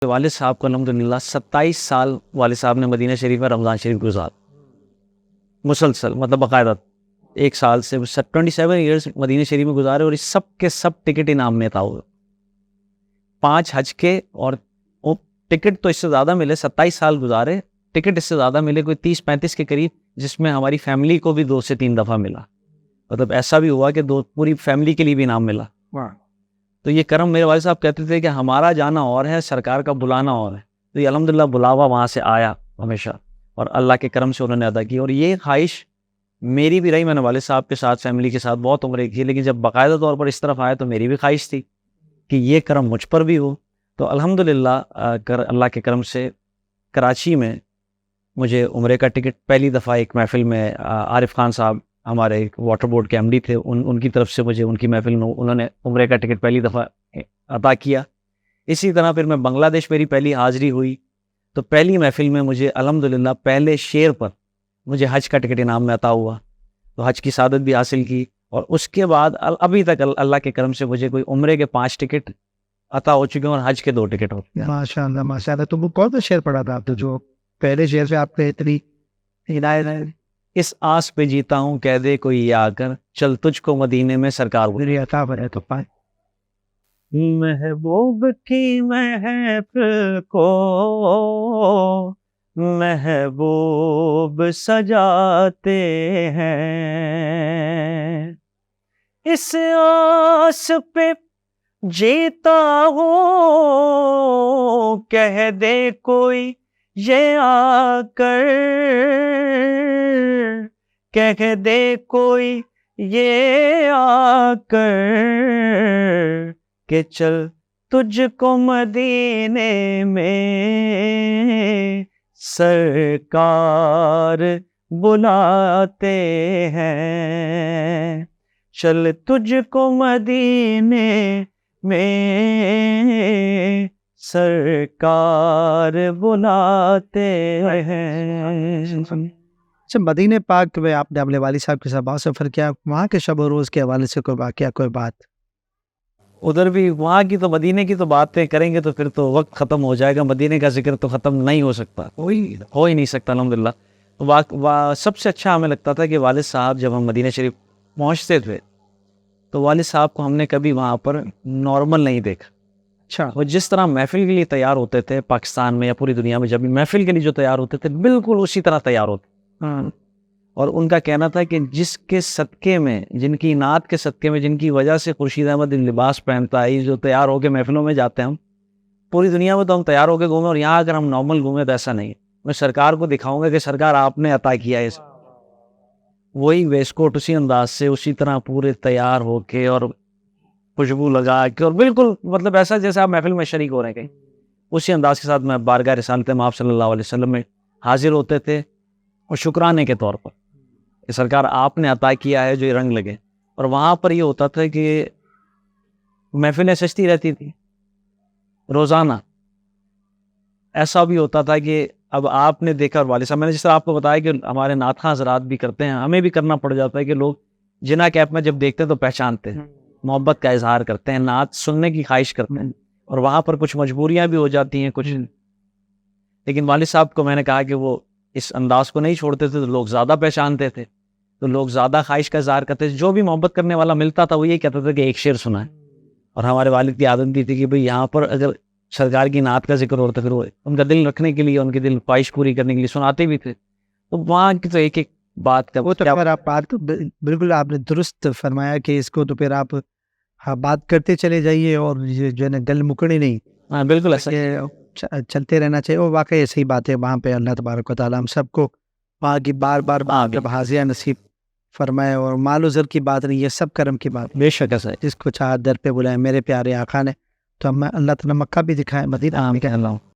والد صاحب کو الحمدللہ 27 سال والد صاحب نے مدینہ شریف میں رمضان شریف گزار مسلسل، مطلب باقاعدہ ایک سال سے 27 ایئرس مدینہ شریف میں گزارے، اور اس سب کے سب ٹکٹ انعام میں تھا ہوئے 5 حج کے، اور ٹکٹ تو اس سے زیادہ ملے، 27 سال گزارے، ٹکٹ اس سے زیادہ ملے کوئی 30-35 کے قریب، جس میں ہماری فیملی کو بھی 2 سے 3 دفعہ ملا، مطلب ایسا بھی ہوا کہ پوری فیملی کے لیے بھی انعام ملا۔ تو یہ کرم، میرے والد صاحب کہتے تھے کہ ہمارا جانا اور ہے، سرکار کا بلانا اور ہے، تو یہ الحمدللہ بلاوا وہاں سے آیا ہمیشہ، اور اللہ کے کرم سے انہوں نے ادا کی۔ اور یہ خواہش میری بھی رہی، میں نے والد صاحب کے ساتھ فیملی کے ساتھ بہت عمرے کی، لیکن جب باقاعدہ طور پر اس طرف آیا تو میری بھی خواہش تھی کہ یہ کرم مجھ پر بھی ہو۔ تو الحمدللہ اللہ کے کرم سے کراچی میں مجھے عمرے کا ٹکٹ پہلی دفعہ ایک محفل میں، عارف خان صاحب ہمارے ایک واٹر بورڈ کے MD تھے، ان کی طرف سے مجھے ان کی محفل میں انہوں نے عمرے کا ٹکٹ پہلی دفعہ عطا کیا۔ اسی طرح پھر میں بنگلہ دیش میری پہلی حاضری ہوئی، تو پہلی محفل میں مجھے الحمدللہ پہلے شعر پر مجھے حج کا ٹکٹ انعام میں عطا ہوا، تو حج کی سعادت بھی حاصل کی۔ اور اس کے بعد ابھی تک اللہ کے کرم سے مجھے کوئی عمرے کے 5 ٹکٹ عطا ہو چکے ہیں، اور حج کے 2 ٹکٹ ہو چکے ہیں۔ ماشاء اللہ ماشاء اللہ۔ تو وہ کون سا شعر پڑھا تھا آپ نے جو پہلے شعر سے آپ کو اتنی ہدایت ہے؟ اس آس پہ جیتا ہوں کہہ دے کوئی یہ آ کر، چل تجھ کو مدینے میں سرکار ہو۔ میری عطا پر ہے تو پائے۔ محبوب کی محفل کو محبوب سجاتے ہیں، اس آس پہ جیتا ہوں کہہ دے کوئی یہ آ کر، کہہ دے کوئی یہ آ کر کہ چل تجھ کو مدینے میں سرکار بلاتے ہیں، چل تجھ کو مدینے میں سرکار بلاتے ہیں۔ اچھا، مدینہ پاک میں آپ نے اپنے والد صاحب کے ساتھ بہت سفر کیا، وہاں کے شب و روز کے حوالے سے کوئی واقعہ، کوئی بات؟ ادھر بھی وہاں کی تو مدینے کی تو باتیں کریں گے تو پھر تو وقت ختم ہو جائے گا، مدینے کا ذکر تو ختم نہیں ہو سکتا، ہو ہی نہیں سکتا الحمدللہ۔ سب سے اچھا ہمیں لگتا تھا کہ والد صاحب جب ہم مدینہ شریف پہنچتے تھے تو والد صاحب کو ہم نے کبھی وہاں پر نارمل نہیں دیکھا۔ اچھا، وہ جس طرح محفل کے لیے تیار ہوتے تھے پاکستان میں یا پوری دنیا میں، جب بھی محفل کے لیے جو تیار ہوتے تھے بالکل اسی طرح تیار ہوتے، اور ان کا کہنا تھا کہ جس کے صدقے میں، جن کی نعت کے صدقے میں، جن کی وجہ سے خورشید احمد لباس پہنتا ہے، جو تیار ہو کے محفلوں میں جاتے ہیں ہم، پوری دنیا میں تو ہم تیار ہو کے گھومیں، اور یہاں اگر ہم نارمل گھومیں تو ایسا نہیں ہے۔ میں سرکار کو دکھاؤں گا کہ سرکار آپ نے عطا کیا ہے، وہی ویسٹ کوٹ اسی انداز سے اسی طرح پورے تیار ہو کے اور خوشبو لگا کے، اور بالکل مطلب ایسا جیسے آپ محفل میں شریک ہو رہے ہیں کہیں، اسی انداز کے ساتھ میں بارگاہ رسالت مآب صلی اللہ علیہ وسلم میں حاضر ہوتے تھے، اور شکرانے کے طور پر کہ سرکار آپ نے عطا کیا ہے جو یہ رنگ لگے۔ اور وہاں پر یہ ہوتا تھا کہ محفلیں سجتی رہتی تھی روزانہ، ایسا بھی ہوتا تھا کہ اب آپ نے دیکھا، اور والد صاحب، میں نے جس طرح آپ کو بتایا کہ ہمارے نعت خواں حضرات بھی کرتے ہیں، ہمیں بھی کرنا پڑ جاتا ہے کہ لوگ جنا کیپ میں جب دیکھتے ہیں تو پہچانتے ہیں، محبت کا اظہار کرتے ہیں، نعت سننے کی خواہش کرتے ہیں، اور وہاں پر کچھ مجبوریاں بھی ہو جاتی ہیں کچھ، لیکن والد صاحب کو میں نے کہا کہ وہ اس انداز کو نہیں چھوڑتے تھے، تو لوگ زیادہ پہچانتے تھے، تو لوگ زیادہ خواہش کا اظہار کرتے تھے۔ جو بھی محبت کرنے والا ملتا تھا وہ یہی کہتا تھا کہ ایک شعر سنا ہے، اور ہمارے والد کی عادت بھی تھی کہ بھئی یہاں پر اگر سرکار کی نعت کا ذکر ہوتا پھر وہ ان کا دل رکھنے کے لیے، ان کی دل خواہش پوری کرنے کے لیے سناتے بھی تھے۔ تو وہاں کی تو ایک ایک بات کا وہ تو پھر آپ بات بالکل آپ نے درست فرمایا کہ اس کو تو پھر آپ بات کرتے چلے جائیے، اور یہ جو ہے نا گل مکڑی نہیں، ہاں بالکل ایسا چلتے رہنا چاہیے۔ اور واقعی صحیح بات ہے، وہاں پہ اللہ تبارک و تعالیٰ ہم سب کو وہاں کی بار بار جب حاضریاں نصیب فرمائے، اور مال و زر کی بات نہیں، یہ سب کرم کی بات، بے شک ایسا ہے۔ جس کو چاہ در پہ بلائے، میرے پیارے آقا نے تو ہم اللہ تعالیٰ مکہ بھی دکھائے، مدینہ بھی دکھائے۔